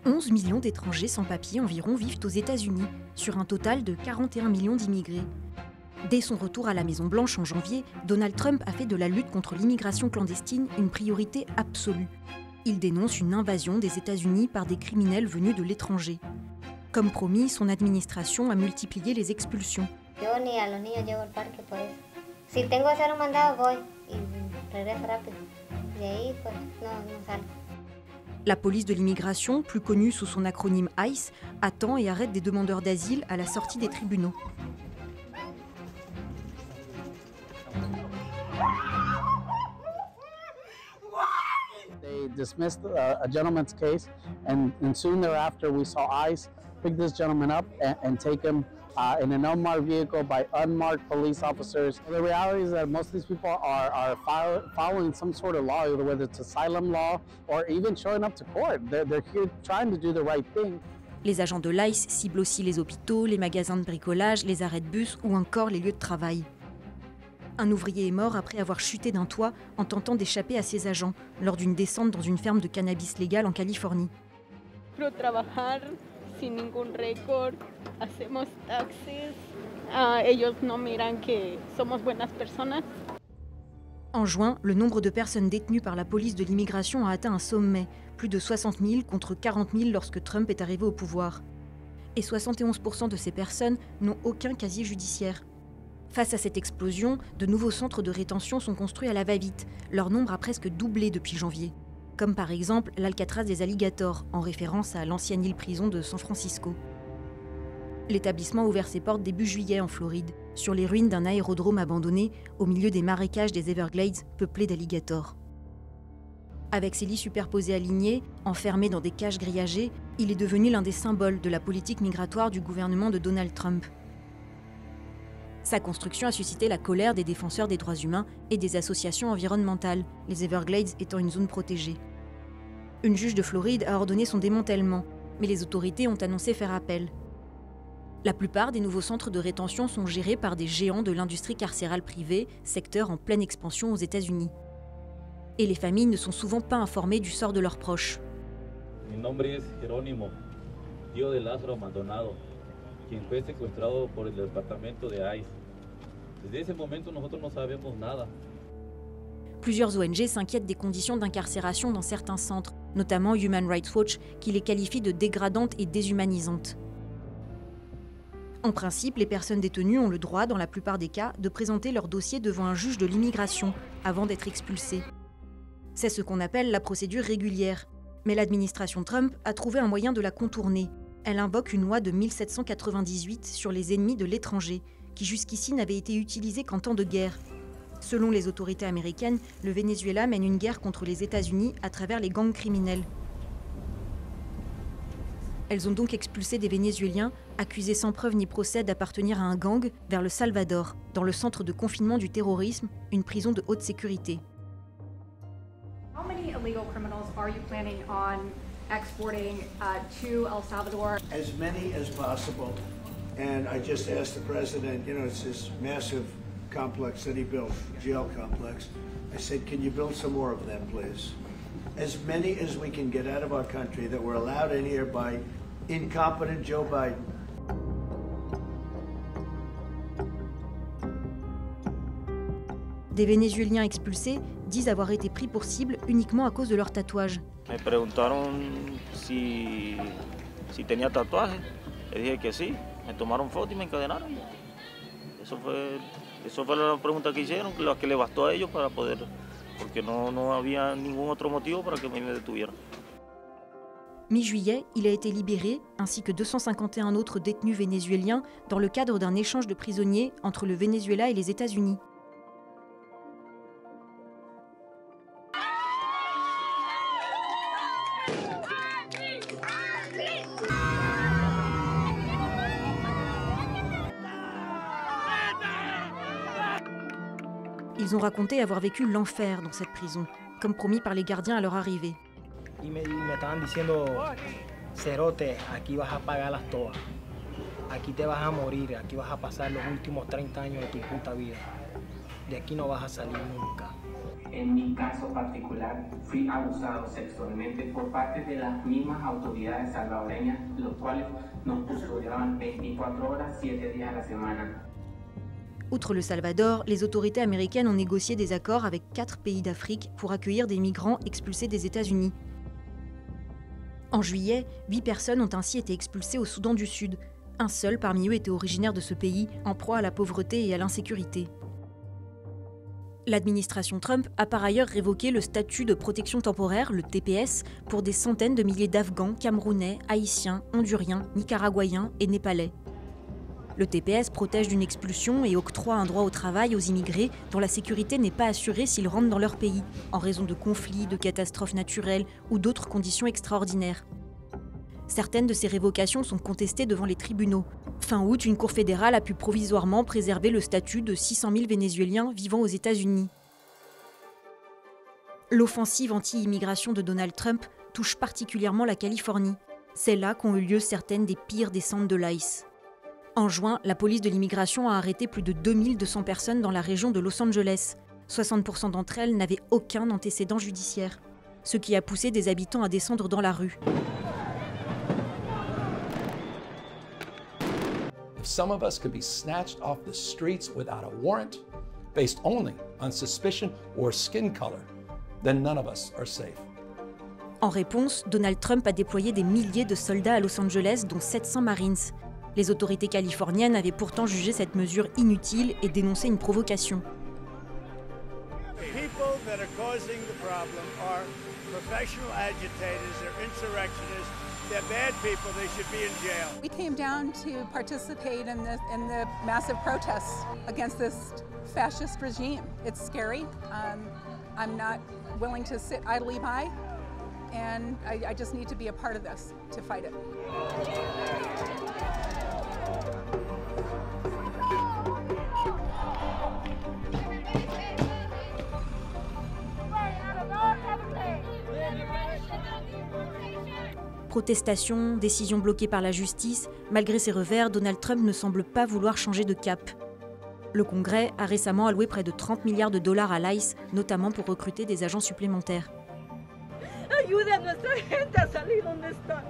11 millions d'étrangers sans papier environ vivent aux États-Unis, sur un total de 41 millions d'immigrés. Dès son retour à la Maison-Blanche en janvier, Donald Trump a fait de la lutte contre l'immigration clandestine une priorité absolue. Il dénonce une invasion des États-Unis par des criminels venus de l'étranger. Comme promis, son administration a multiplié les expulsions. La police de l'immigration, plus connue sous son acronyme ICE, attend et arrête des demandeurs d'asile à la sortie des tribunaux. They dismissed a gentleman's case, and soon thereafter we saw ICE pick this gentleman up and take him in an unmarked vehicle by unmarked police officers. The reality is that most of these people are following some sort of law, whether it's asylum law or even showing up to court. They're here trying to do the right thing. Les agents de l'ICE ciblent aussi les hôpitaux, les magasins de bricolage, les arrêts de bus ou encore les lieux de travail. Un ouvrier est mort après avoir chuté d'un toit en tentant d'échapper à ses agents lors d'une descente dans une ferme de cannabis légal en Californie. Sin ningún récord, hacemos taxes, ellos no miran que somos buenas personas. En juin, le nombre de personnes détenues par la police de l'immigration a atteint un sommet, plus de 60 000 contre 40 000 lorsque Trump est arrivé au pouvoir. Et 71% de ces personnes n'ont aucun casier judiciaire. Face à cette explosion, de nouveaux centres de rétention sont construits à la va-vite. Leur nombre a presque doublé depuis janvier. Comme par exemple l'Alcatraz des Alligators, en référence à l'ancienne île-prison de San Francisco. L'établissement a ouvert ses portes début juillet en Floride, sur les ruines d'un aérodrome abandonné au milieu des marécages des Everglades peuplés d'alligators. Avec ses lits superposés alignés, enfermés dans des cages grillagées, il est devenu l'un des symboles de la politique migratoire du gouvernement de Donald Trump. Sa construction a suscité la colère des défenseurs des droits humains et des associations environnementales, les Everglades étant une zone protégée. Une juge de Floride a ordonné son démantèlement, mais les autorités ont annoncé faire appel. La plupart des nouveaux centres de rétention sont gérés par des géants de l'industrie carcérale privée, secteur en pleine expansion aux États-Unis. Et les familles ne sont souvent pas informées du sort de leurs proches. Mi nombre es Jerónimo, tío de Lázaro Maldonado, quien fue secuestrado por el departamento de ICE. Desde ese momento nosotros no sabemos nada. Plusieurs ONG s'inquiètent des conditions d'incarcération dans certains centres, notamment Human Rights Watch, qui les qualifie de dégradantes et déshumanisantes. En principe, les personnes détenues ont le droit, dans la plupart des cas, de présenter leur dossier devant un juge de l'immigration avant d'être expulsés. C'est ce qu'on appelle la procédure régulière. Mais l'administration Trump a trouvé un moyen de la contourner. Elle invoque une loi de 1798 sur les ennemis de l'étranger, qui jusqu'ici n'avait été utilisée qu'en temps de guerre. Selon les autorités américaines, le Venezuela mène une guerre contre les États-Unis à travers les gangs criminels. Elles ont donc expulsé des Vénézuéliens, accusés sans preuve ni procès d'appartenir à un gang, vers le Salvador, dans le centre de confinement du terrorisme, une prison de haute sécurité. How many illegal criminals are you planning on exporting to El Salvador? As many as possible. And I just asked the president, it's this massive complex that he built, jail complex. I said, can you build some more of them, please? As many as we can get out of our country that were allowed in here by incompetent Joe Biden. Des Vénézuéliens expulsés disent avoir été pris pour cible uniquement à cause de leur tatouage. Me preguntaron si tenía tatuaje. Le dije que sí. Me tomaron foto y me encadenaron. Eso fue la pregunta que hicieron, la que le bastó a ellos para poder, porque no había ningún otro motivo para que me detuvieran. Mi-juillet, il a été libéré, ainsi que 251 autres détenus vénézuéliens, dans le cadre d'un échange de prisonniers entre le Venezuela et les États-Unis. Ils ont raconté avoir vécu l'enfer dans cette prison, comme promis par les gardiens à leur arrivée. Y me estaban diciendo, cerote, aquí vas a pagarlas todas. Aquí te vas a morir, aquí vas a pasar los últimos 30 años de tu puta vida. De aquí no vas a salir nunca. En mi caso particular, fui abusado sexualmente por parte de las mismas autoridades salvadoreñas, los cuales nos custodiaban 24 horas, 7 días a la semana. Outre le Salvador, les autorités américaines ont négocié des accords avec 4 pays d'Afrique pour accueillir des migrants expulsés des États-Unis. En juillet, 8 personnes ont ainsi été expulsées au Soudan du Sud. Un seul parmi eux était originaire de ce pays, en proie à la pauvreté et à l'insécurité. L'administration Trump a par ailleurs révoqué le statut de protection temporaire, le TPS, pour des centaines de milliers d'Afghans, Camerounais, Haïtiens, Honduriens, Nicaraguayens et Népalais. Le TPS protège d'une expulsion et octroie un droit au travail aux immigrés dont la sécurité n'est pas assurée s'ils rentrent dans leur pays, en raison de conflits, de catastrophes naturelles ou d'autres conditions extraordinaires. Certaines de ces révocations sont contestées devant les tribunaux. Fin août, une cour fédérale a pu provisoirement préserver le statut de 600 000 Vénézuéliens vivant aux États-Unis. L'offensive anti-immigration de Donald Trump touche particulièrement la Californie. C'est là qu'ont eu lieu certaines des pires descentes de l'ICE. En juin, la police de l'immigration a arrêté plus de 2200 personnes dans la région de Los Angeles. 60% d'entre elles n'avaient aucun antécédent judiciaire, ce qui a poussé des habitants à descendre dans la rue. If some of us could be snatched off the streets without a warrant, based only on suspicion or skin color, then none of us are safe. En réponse, Donald Trump a déployé des milliers de soldats à Los Angeles, dont 700 Marines. Les autorités californiennes avaient pourtant jugé cette mesure inutile et dénoncé une provocation. People that are causing the problem are professional agitators, they're insurrectionists, they're bad people, they should be in jail. We came down to participate in the massive protests against this fascist regime. It's scary. I'm not willing to sit idly by, and I just need to be a part of this to fight it. Protestations, décisions bloquées par la justice, malgré ses revers, Donald Trump ne semble pas vouloir changer de cap. Le Congrès a récemment alloué près de 30 milliards de dollars à l'ICE, notamment pour recruter des agents supplémentaires. Ayuda a nuestra gente a salir donde está.